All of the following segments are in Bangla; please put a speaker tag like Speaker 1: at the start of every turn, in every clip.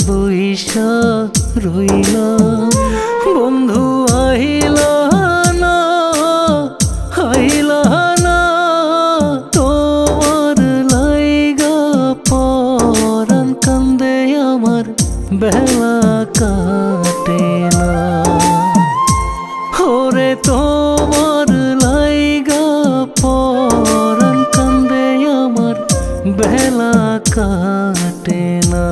Speaker 1: বইসা রইলাম বন্ধু আইলা না আইলা না তোমার লাইগা পরাণ কান্দে আমার বেলা কাটে না ওরে তোমার লাইগা পরাণ কান্দে আমার বেলা কাটে না।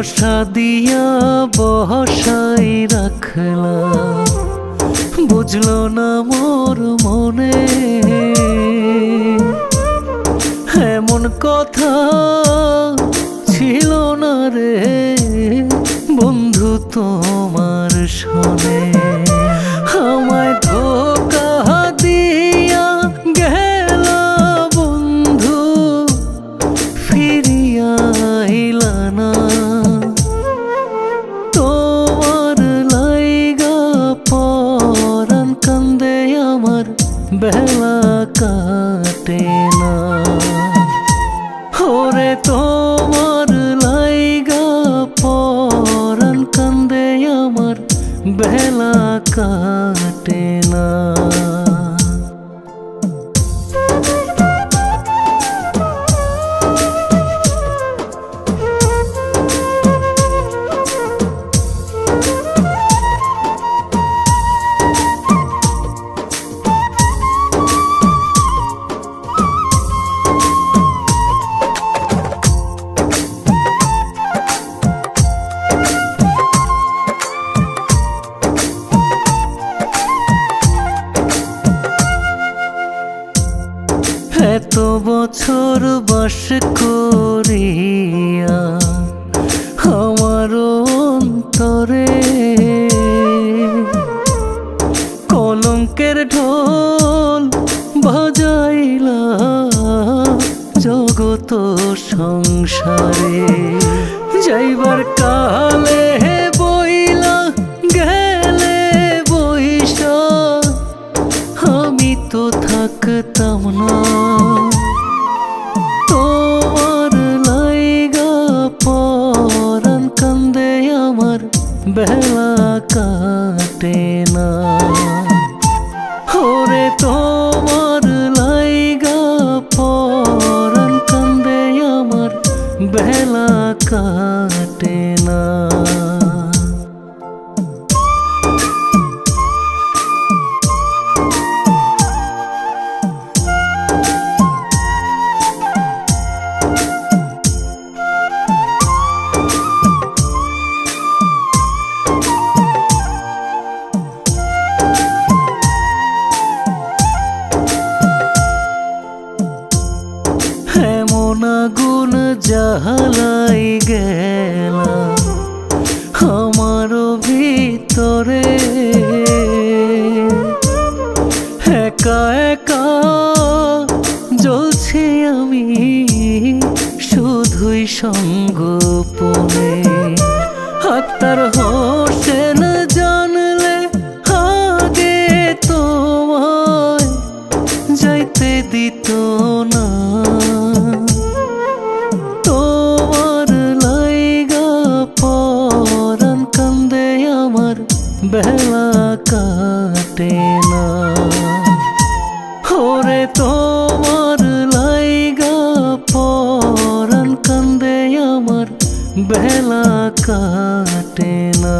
Speaker 1: আশা দিয়া বসাই রাখলাম বুঝলো না মোর মনে এমন কথা ছিল না রে বন্ধু তোমার শোনে আমায় ধোঁকা দিয়া গেল বন্ধু ফিরিয়া আইলা না বেলা কাটে না ওরে তোমার লাইগা পরাণ কান্দে আমার বেলা কাটে না। এত বছর বাস করিয়া আমার অন্তরে কলঙ্কের ঢোল বাজাইলা জগত সংসারে যাইবার কালে বইলা গেলে বইসা আমি তো থাকতাম না তোমার লাইগা পরাণ কান্দে আমার বেলা কাটে না ওরে তোমার লাইগা পরাণ কান্দে আমার বেলা কাটে না। এমন আগুন জ্বালাই গেলাম আমার ভিতরে একা একা জ্বলছি আমি শুধুই সঙ্গোপনে আত্মার হোসেন জানলে আগে তোমায় যাইতে দিত না তোমার লাইগা পরাণ কান্দে আমার বেলা কাটে না ওরে তোমার লাইগা পরাণ কান্দে আমার বেলা কাটে না।